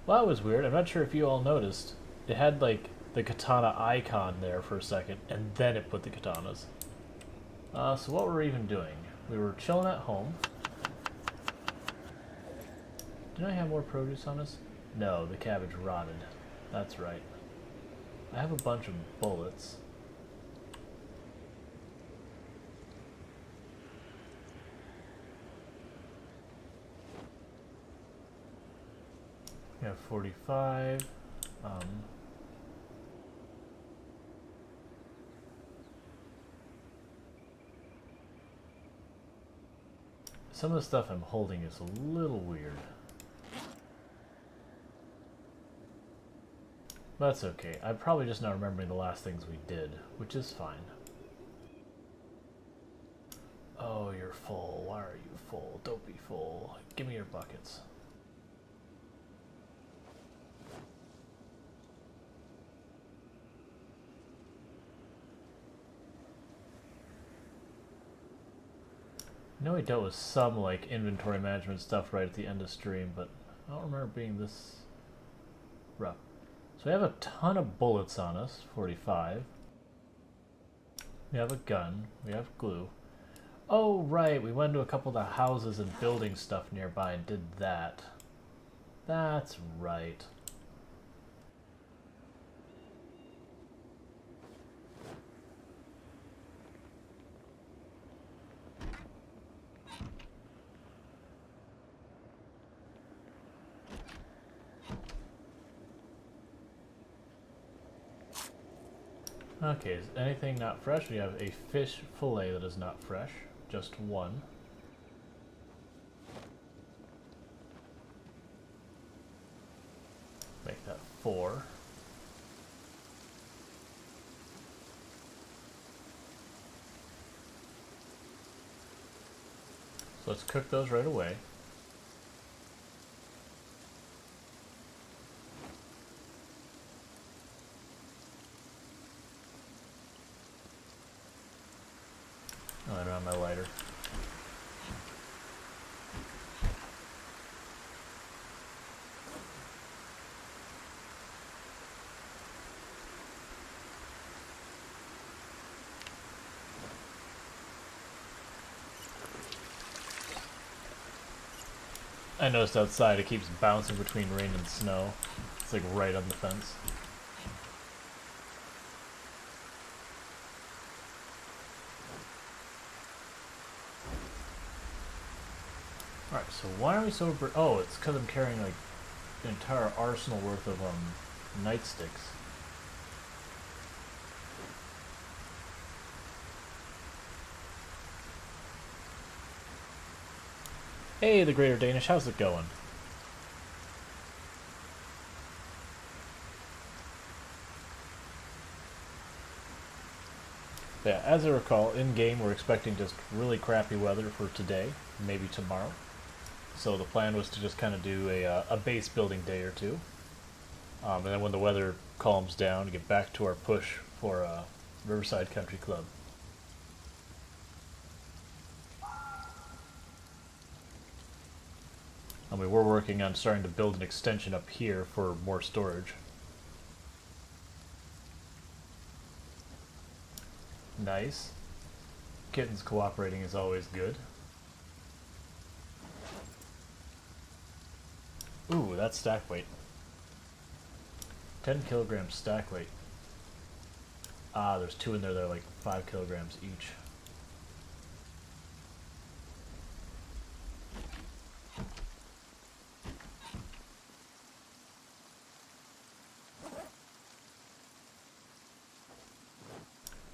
Well, that was weird. I'm not sure if you all noticed. It had like the katana icon there for a second, and then it put the katanas. So what were we even doing? We were chilling at home. Did I have more produce on us? No, the cabbage rotted. That's right. I have a bunch of bullets. We have 45. Some of the stuff I'm holding is a little weird. That's okay. I'm probably just not remembering the last things we did, which is fine. Oh, you're full. Why are you full? Don't be full. Give me your buckets. I know we dealt with some like inventory management stuff right at the end of stream, but I don't remember being this rough. So we have a ton of bullets on us, 45. We have a gun. We have glue. Oh, right, we went to a couple of the houses and building stuff nearby and did that. That's right. Okay, is anything not fresh? We have a fish fillet that is not fresh. Just one. Make that 4. So let's cook those right away. Oh, I don't have my lighter. I noticed outside it keeps bouncing between rain and snow. It's like right on the fence. Alright, so why are we so... Oh, it's because I'm carrying like an entire arsenal worth of nightsticks. Hey, the Greater Danish, how's it going? Yeah, as I recall, in-game we're expecting just really crappy weather for today, maybe tomorrow. So the plan was to just kind of do a base building day or two. And then when the weather calms down, get back to our push for Riverside Country Club. And we were working on starting to build an extension up here for more storage. Nice. Kittens cooperating is always good. Ooh, that's stack weight. 10 kilograms stack weight. Ah, there's 2 in there that are like 5 kilograms each.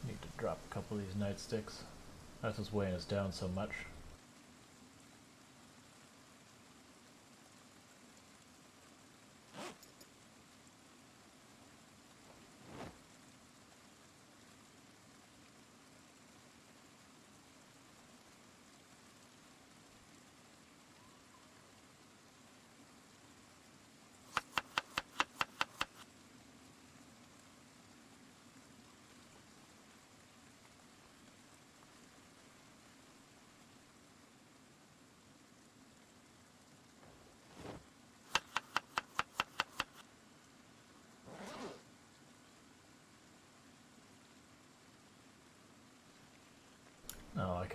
Need to drop a couple of these nightsticks. That's what's weighing us down so much.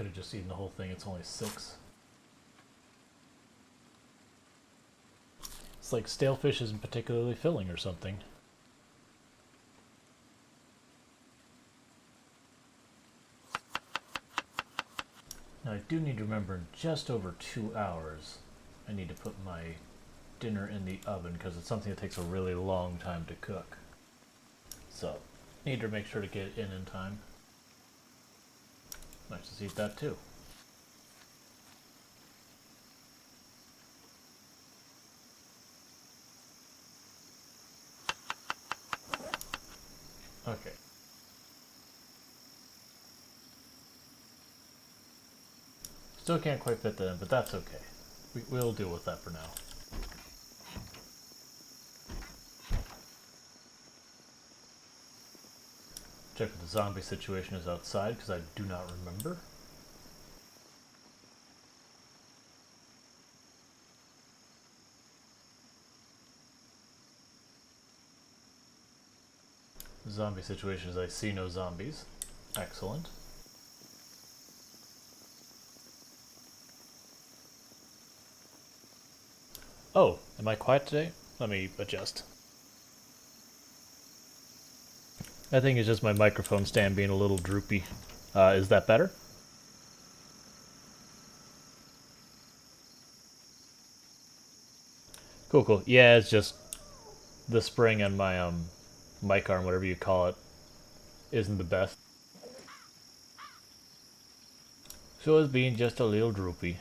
could have just eaten the whole thing. It's only 6. It's like stale fish isn't particularly filling or something. Now I do need to remember in just over 2 hours I need to put my dinner in the oven because it's something that takes a really long time to cook. So, need to make sure to get it in time. Might just eat that too. Okay. Still can't quite fit that in, but that's okay. We'll deal with that for now. Check what the zombie situation is outside, because I do not remember. The zombie situation is I see no zombies. Excellent. Oh, am I quiet today? Let me adjust. I think it's just my microphone stand being a little droopy. Is that better? Cool, cool. Yeah, it's just the spring on my mic arm, whatever you call it, isn't the best. So it's being just a little droopy.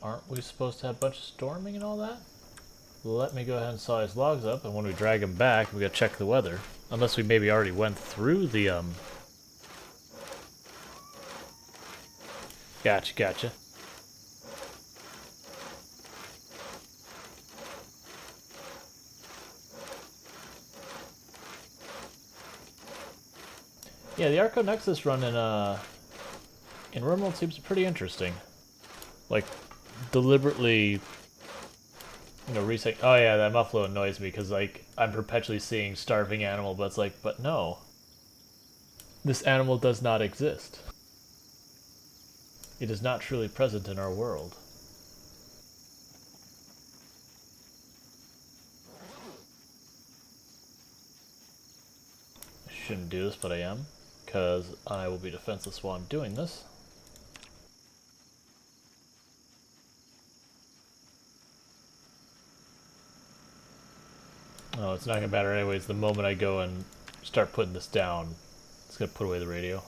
Aren't we supposed to have a bunch of storming and all that? Let me go ahead and saw his logs up, and when we drag him back, we gotta check the weather. Unless we maybe already went through the, Gotcha, gotcha. Yeah, the Arco Nexus run in Rimworld seems pretty interesting. Like, deliberately, reset. Oh yeah, that muffalo annoys me because like I'm perpetually seeing starving animal, but it's like, but no, this animal does not exist. It is not truly present in our world. I shouldn't do this, but I am, because I will be defenseless while I'm doing this. Oh, it's not gonna matter anyways. The moment I go and start putting this down, it's gonna put away the radio.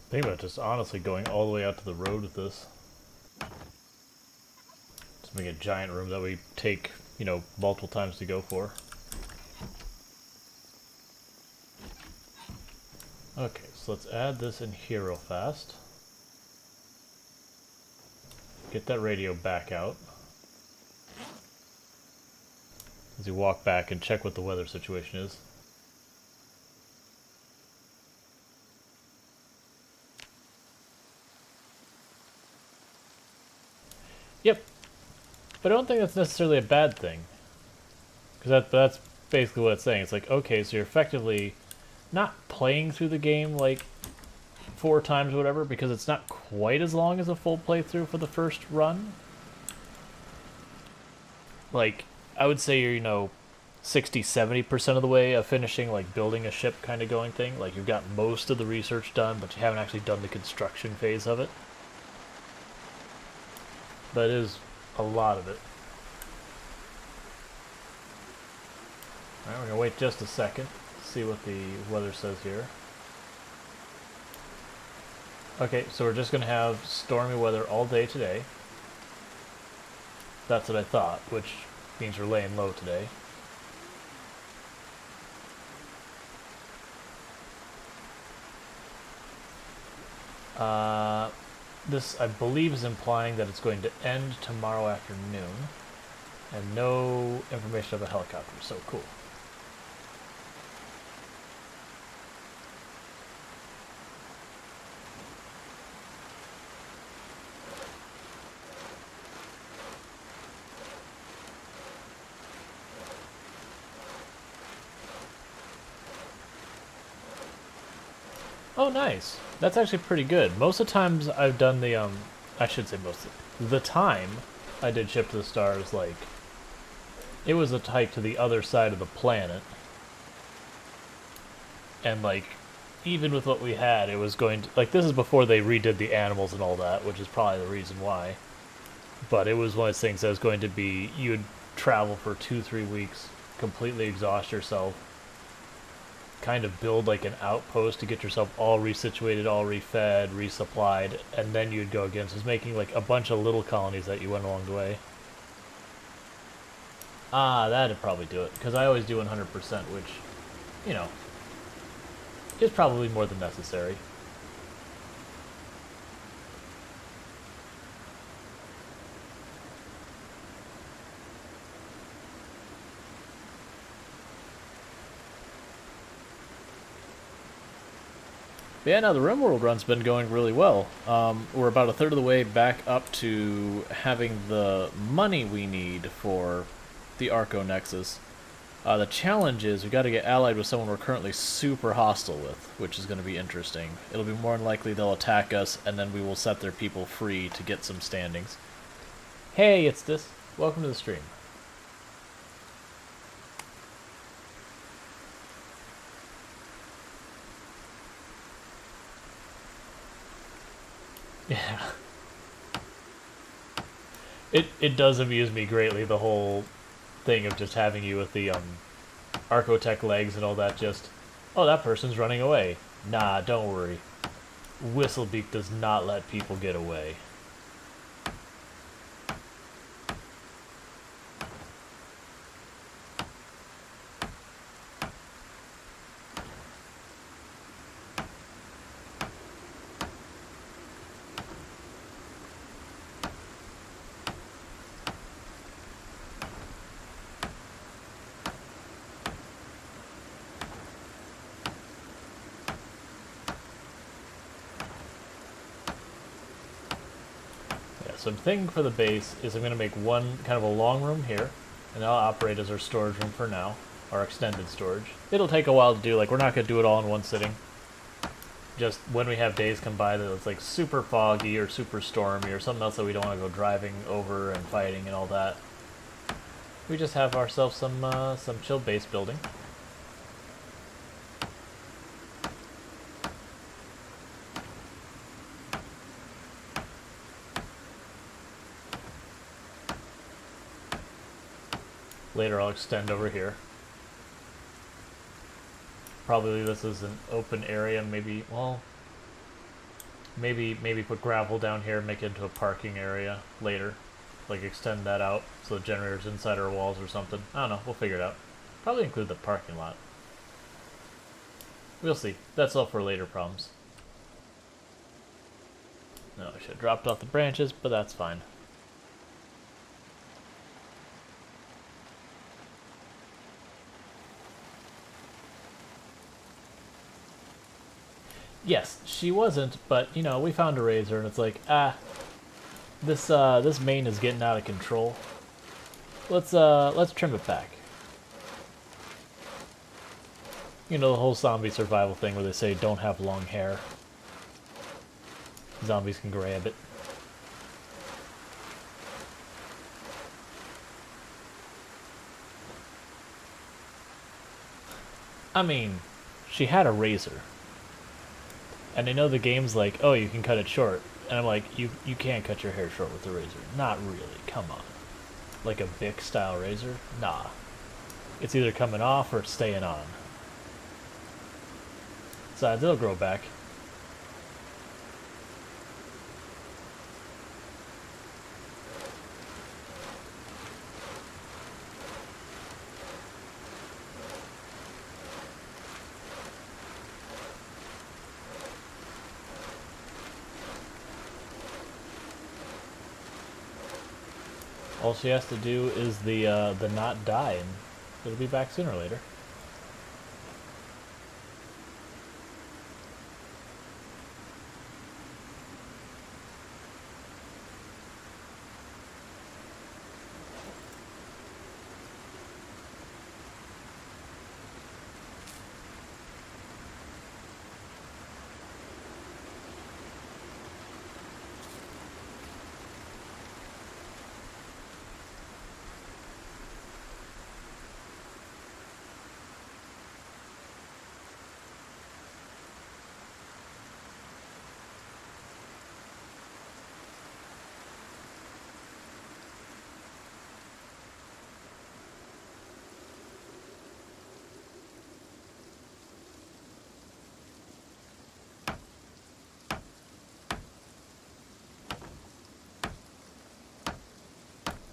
Think about just honestly going all the way out to the road with this. Just make a giant room that we take, multiple times to go for. Okay, so let's add this in here real fast. Get that radio back out. As you walk back and check what the weather situation is. Yep. But I don't think that's necessarily a bad thing. Because that's basically what it's saying. It's like, okay, so you're effectively not playing through the game like 4 times or whatever, because it's not quite as long as a full playthrough for the first run. Like, I would say you're, 60-70% of the way of finishing, like, building a ship kind of going thing. Like, you've got most of the research done, but you haven't actually done the construction phase of it. But it is a lot of it. Alright, we're going to wait just a second, see what the weather says here. Okay, so we're just going to have stormy weather all day today. That's what I thought, which means we're laying low today. This, I believe, is implying that it's going to end tomorrow afternoon. And no information of a helicopter, so cool. Oh, nice. That's actually pretty good. Most of the times I've done the, I should say most of the time I did Ship to the Stars, like, it was a hike to the other side of the planet. And, like, even with what we had, it was going to, like, this is before they redid the animals and all that, which is probably the reason why. But it was one of those things that was going to be, you would travel for 2-3 weeks, completely exhaust yourself, kind of build like an outpost to get yourself all resituated, all refed, resupplied, and then you'd go again. So it's making like a bunch of little colonies that you went along the way. Ah, that'd probably do it, because I always do 100%, which, you know, is probably more than necessary. But yeah, no, the RimWorld run's been going really well. We're about a third of the way back up to having the money we need for the Arco Nexus. The challenge is we've got to get allied with someone we're currently super hostile with, which is going to be interesting. It'll be more than likely they'll attack us, and then we will set their people free to get some standings. Hey, it's this. Welcome to the stream. Yeah. It does amuse me greatly, the whole thing of just having you with the Archotech legs and all that, just, oh, that person's running away. Nah, don't worry. Whistlebeak does not let people get away. So I'm thinking for the base is I'm going to make one kind of a long room here, and that'll operate as our storage room for now, our extended storage. It'll take a while to do, like, we're not going to do it all in one sitting. Just when we have days come by that it's like super foggy or super stormy or something else that we don't want to go driving over and fighting and all that, we just have ourselves some chill base building. Later I'll extend over here. Probably this is an open area, maybe, well, maybe put gravel down here and make it into a parking area later. Like extend that out so the generator's inside our walls or something. I don't know, we'll figure it out. Probably include the parking lot. We'll see. That's all for later problems. No, I should have dropped off the branches, but that's fine. Yes, she wasn't, but, you know, we found a razor, and it's like, this main is getting out of control. Let's trim it back. You know, the whole zombie survival thing where they say don't have long hair. Zombies can grab it. I mean, she had a razor. And I know the game's like, oh, you can cut it short. And I'm like, you can't cut your hair short with a razor. Not really, come on. Like a Bic style razor? Nah. It's either coming off or staying on. Besides, it'll grow back. All she has to do is the knot die, and it'll be back sooner or later.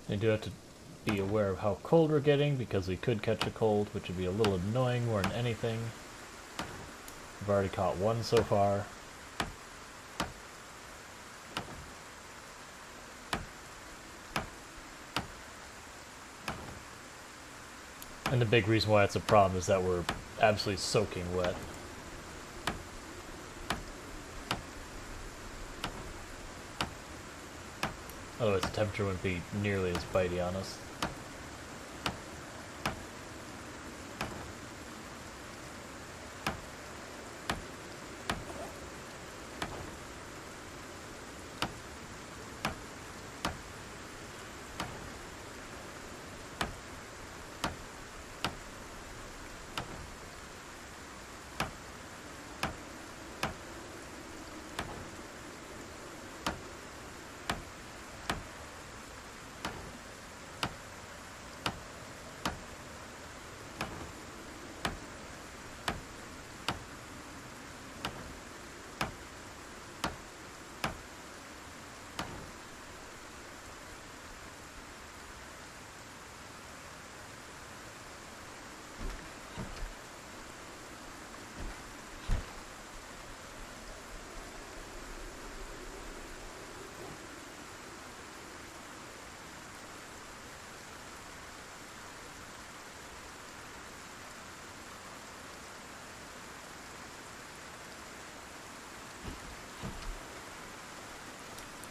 You do have to be aware of how cold we're getting, because we could catch a cold, which would be a little annoying more than anything. We've already caught one so far. And the big reason why it's a problem is that we're absolutely soaking wet. Otherwise the temperature wouldn't be nearly as bitey on us.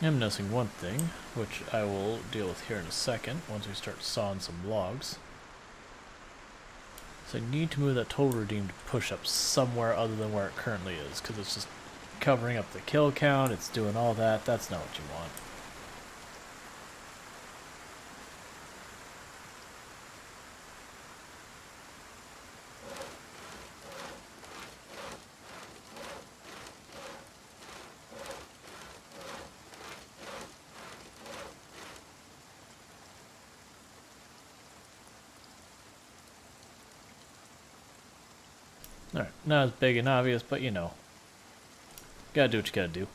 I'm noticing one thing, which I will deal with here in a second, once we start sawing some logs. So I need to move that total redeemed push-up somewhere other than where it currently is, because it's just covering up the kill count, it's doing all that. That's not what you want. Alright, not as big and obvious, but you know. Gotta do what you gotta do.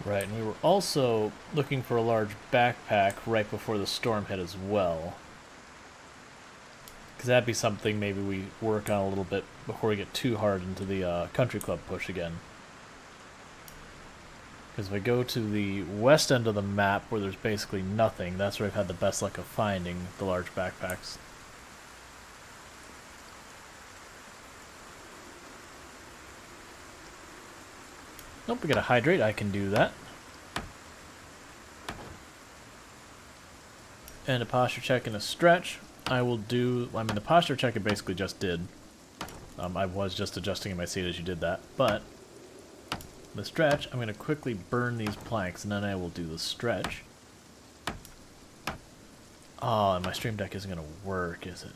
Right, and we were also looking for a large backpack right before the storm hit as well. Because that'd be something maybe we work on a little bit before we get too hard into the country club push again. Because if I go to the west end of the map where there's basically nothing, that's where I've had the best luck of finding the large backpacks. Nope, we gotta hydrate, I can do that. And a posture check and a stretch. I will do, I mean the posture check I basically just did. I was just adjusting in my seat as you did that, but the stretch, I'm going to quickly burn these planks and then I will do the stretch. Oh, and my stream deck isn't going to work, is it?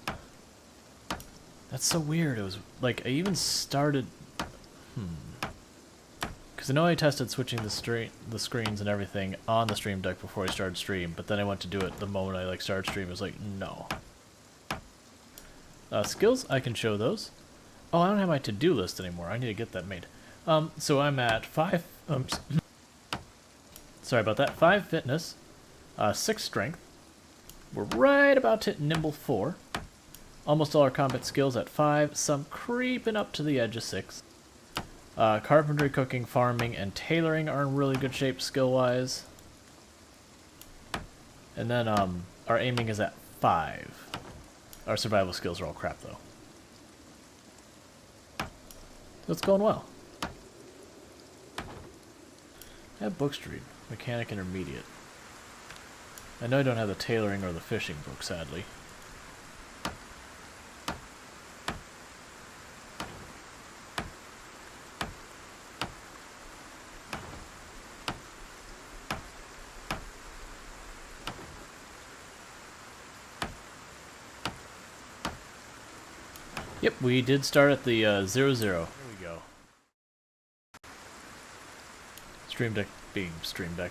That's so weird. It was like, I even started... Because I know I tested switching the screens and everything on the stream deck before I started stream, but then I went to do it the moment I started stream. It was like, no. Skills, I can show those. Oh, I don't have my to-do list anymore. I need to get that made. So I'm at 5... sorry about that. 5 fitness, 6 strength. We're right about to hit nimble 4. Almost all our combat skills at 5. Some creeping up to the edge of 6. Carpentry, cooking, farming, and tailoring are in really good shape skill-wise. And then our aiming is at 5. Our survival skills are all crap, though. So it's going well. I have books to read. Mechanic Intermediate. I know I don't have the tailoring or the fishing book, sadly. Yep, we did start at the 0-0. There we go. Stream Deck being Stream Deck.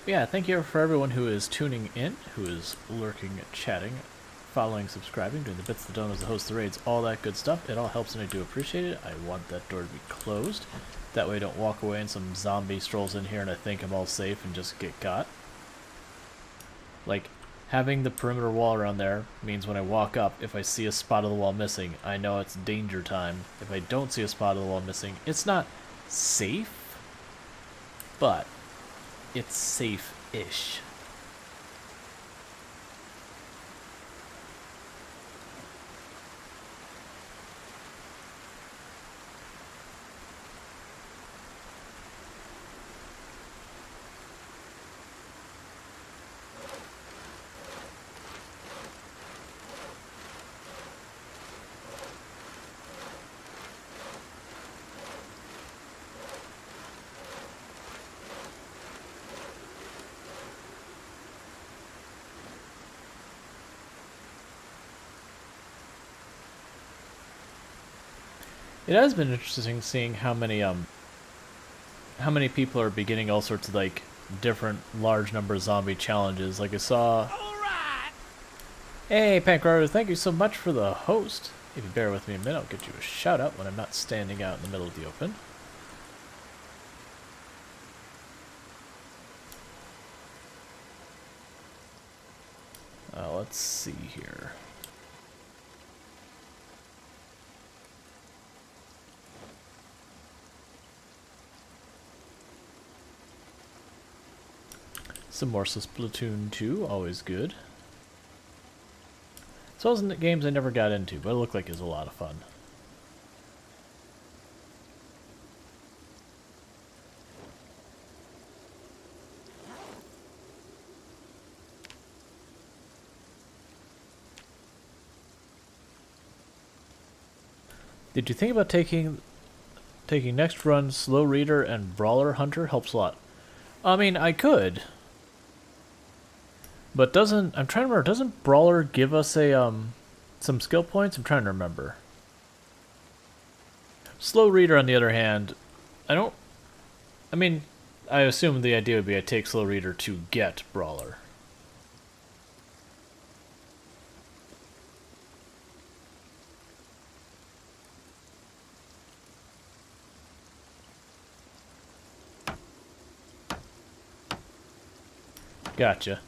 Yeah, thank you for everyone who is tuning in, who is lurking, chatting, following, subscribing, doing the bits, the donuts, the hosts, the raids, all that good stuff. It all helps and I do appreciate it. I want that door to be closed. That way I don't walk away and some zombie strolls in here and I think I'm all safe and just get got. Like, having the perimeter wall around there means when I walk up, if I see a spot of the wall missing, I know it's danger time. If I don't see a spot of the wall missing, it's not safe, but it's safe-ish. It has been interesting seeing how many people are beginning all sorts of like different large number of zombie challenges. Like I saw. Alright. Hey Pancrarter, thank you so much for the host. If you bear with me a minute, I'll get you a shout out when I'm not standing out in the middle of the open. Let's see here. Some more Splatoon 2, always good. So those are games I never got into, but it looked like it was a lot of fun. Did you think about taking next run Slow Reader and Brawler Hunter? Helps a lot. I mean, I could. But I'm trying to remember, doesn't Brawler give us a, some skill points? I'm trying to remember. Slow Reader, on the other hand, I assume the idea would be I take Slow Reader to get Brawler. Gotcha.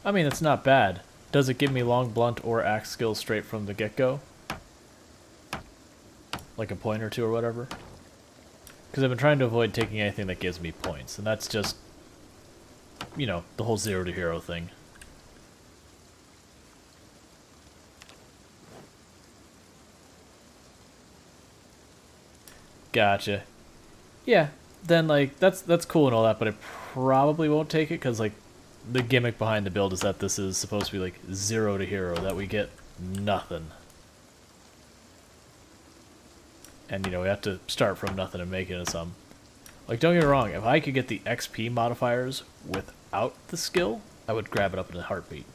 I mean, it's not bad. Does it give me long, blunt, or axe skills straight from the get-go? Like a point or two or whatever? Because I've been trying to avoid taking anything that gives me points, and that's just, you know, the whole 0 to hero thing. Gotcha. Yeah, then, like, that's cool and all that, but I probably won't take it, because, like, the gimmick behind the build is that this is supposed to be, like, 0 to hero, that we get nothing. And, you know, we have to start from nothing and make it into some. Like, don't get me wrong, if I could get the XP modifiers without the skill, I would grab it up in a heartbeat.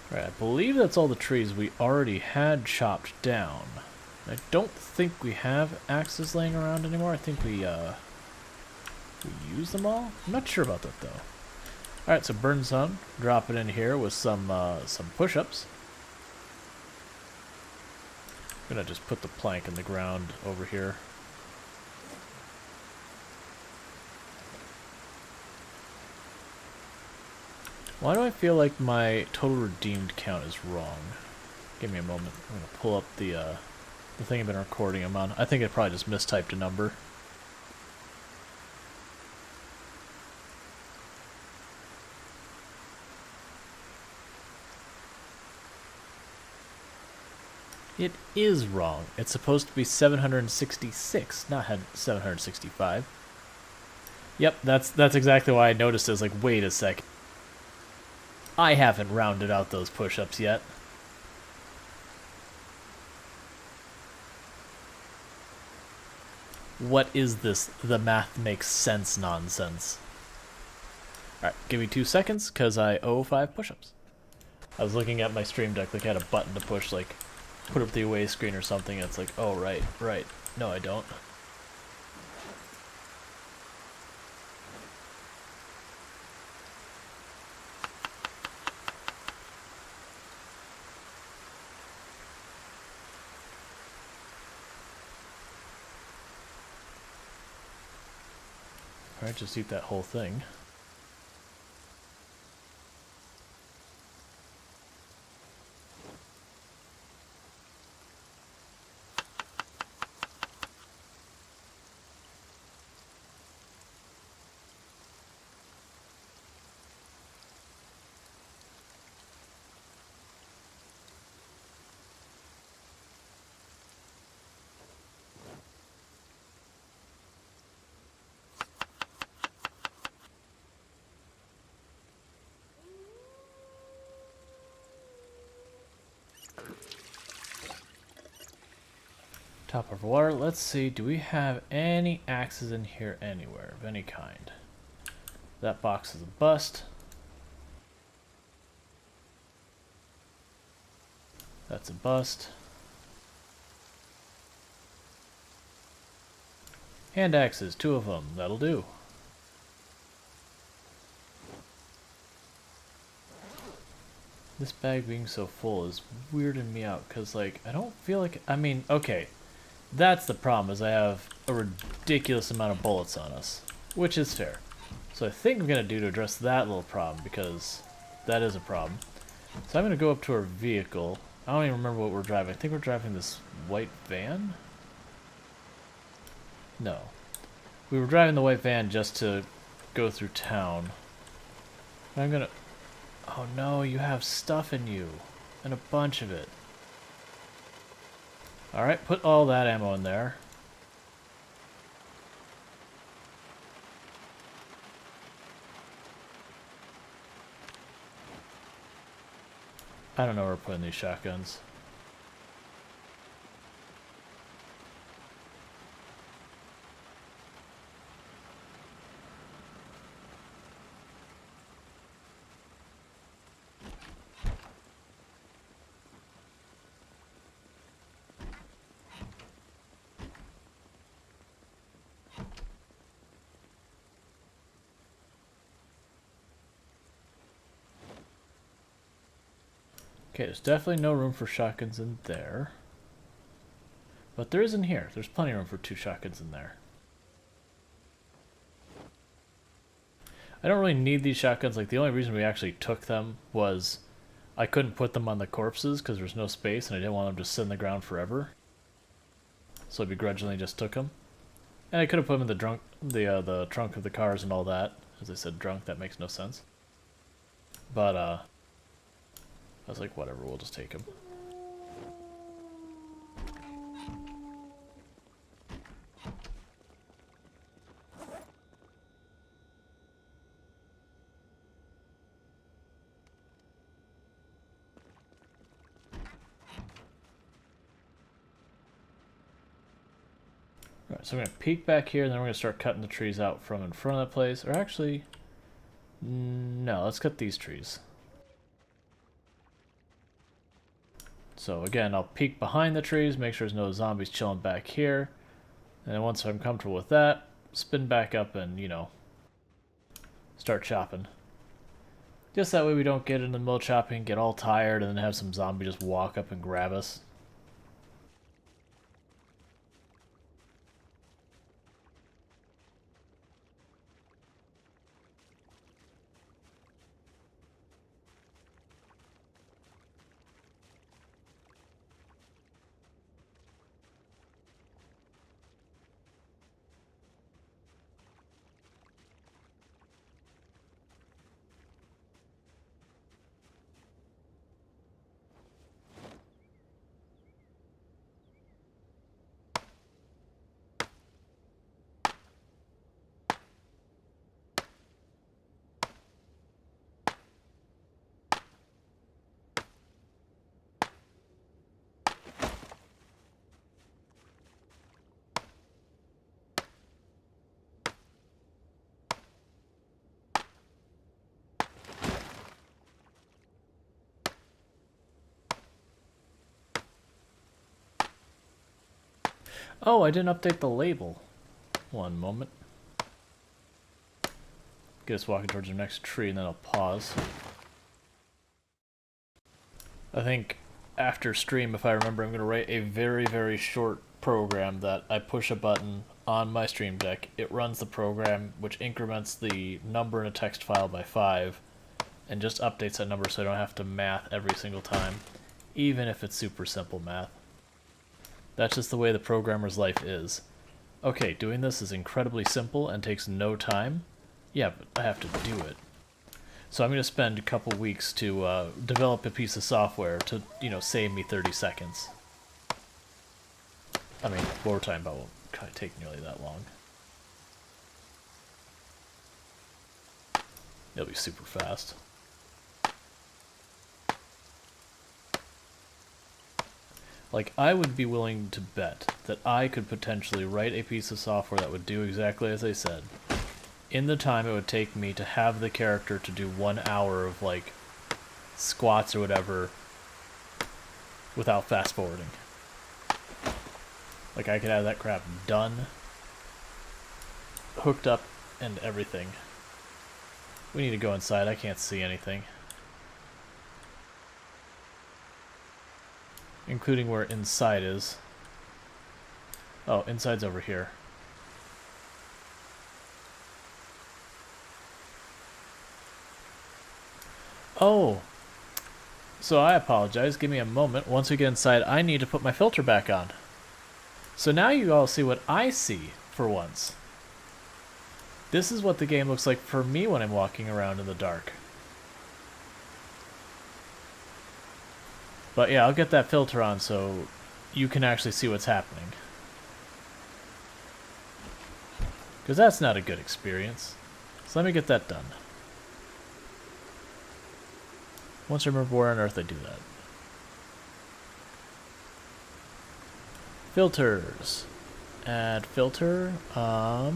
Alright, I believe that's all the trees we already had chopped down. I don't think we have axes laying around anymore. I think we use them all? I'm not sure about that, though. Alright, so burn some. Drop it in here with some push-ups. I'm gonna just put the plank in the ground over here. Why do I feel like my total redeemed count is wrong? Give me a moment. I'm gonna pull up the thing I've been recording them on. I think I probably just mistyped a number. It is wrong. It's supposed to be 766, not 765. Yep, that's exactly why I noticed it. It's like, wait a sec. I haven't rounded out those push-ups yet. What is this? The math makes sense nonsense. Alright, give me 2 seconds, because I owe 5 push-ups. I was looking at my stream deck, like I had a button to push, like, put up the away screen or something, and it's like, oh, right. No, I don't. Alright, just eat that whole thing. Top of water. Let's see. Do we have any axes in here anywhere of any kind? That box is a bust. That's a bust. Hand axes, 2 of them. That'll do. This bag being so full is weirding me out, because, like, I don't feel like... I mean, okay. That's the problem, is I have a ridiculous amount of bullets on us, which is fair. So I think I'm going to do to address that little problem, because that is a problem. So I'm going to go up to our vehicle. I don't even remember what we're driving. I think we're driving this white van? No. We were driving the white van just to go through town. I'm going to... Oh no, you have stuff in you. And a bunch of it. Alright, put all that ammo in there. I don't know where we're putting these shotguns. Okay, there's definitely no room for shotguns in there. But there is in here. There's plenty of room for 2 shotguns in there. I don't really need these shotguns. Like, the only reason we actually took them was I couldn't put them on the corpses because there's no space and I didn't want them to sit in the ground forever. So I begrudgingly just took them. And I could have put them in the trunk of the cars and all that. As I said, drunk, that makes no sense. But, I was like, whatever, we'll just take them. Alright, so I'm going to peek back here, and then we're going to start cutting the trees out from in front of the place. Or actually, no, let's cut these trees. So again, I'll peek behind the trees, make sure there's no zombies chilling back here. And then once I'm comfortable with that, spin back up and, you know, start chopping. Just that way we don't get into the middle of chopping, get all tired, and then have some zombie just walk up and grab us. Oh, I didn't update the label. One moment. Get us walking towards the next tree, and then I'll pause. I think after stream, if I remember, I'm going to write a very, very short program that I push a button on my Stream Deck. It runs the program, which increments the number in a text file by 5, and just updates that number so I don't have to math every single time, even if it's super simple math. That's just the way the programmer's life is. Okay, doing this is incredibly simple and takes no time. Yeah, but I have to do it. So I'm going to spend a couple weeks to develop a piece of software to, you know, save me 30 seconds. I mean, what we're talking about won't kind of take nearly that long. It'll be super fast. Like, I would be willing to bet that I could potentially write a piece of software that would do exactly as I said, in the time it would take me to have the character to do 1 hour of, like, squats or whatever without fast forwarding. Like, I could have that crap done, hooked up, and everything. We need to go inside. I can't see anything. Including where inside is. Oh, inside's over here. Oh! So I apologize. Give me a moment. Once we get inside, I need to put my filter back on. So now you all see what I see, for once. This is what the game looks like for me when I'm walking around in the dark. But yeah, I'll get that filter on so you can actually see what's happening. Because that's not a good experience. So let me get that done. Once I remember where on earth I do that. Filters. Add filter. Not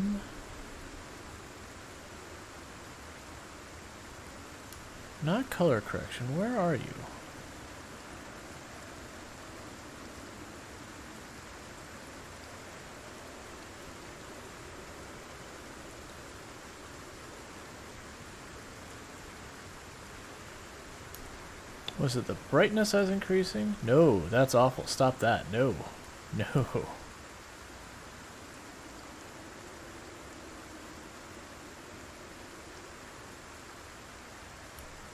color correction. Where are you? Was it the brightness I was increasing? No, that's awful. Stop that. No. No.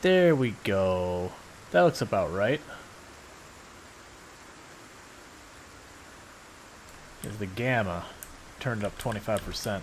There we go. That looks about right. Is the gamma turned up 25%.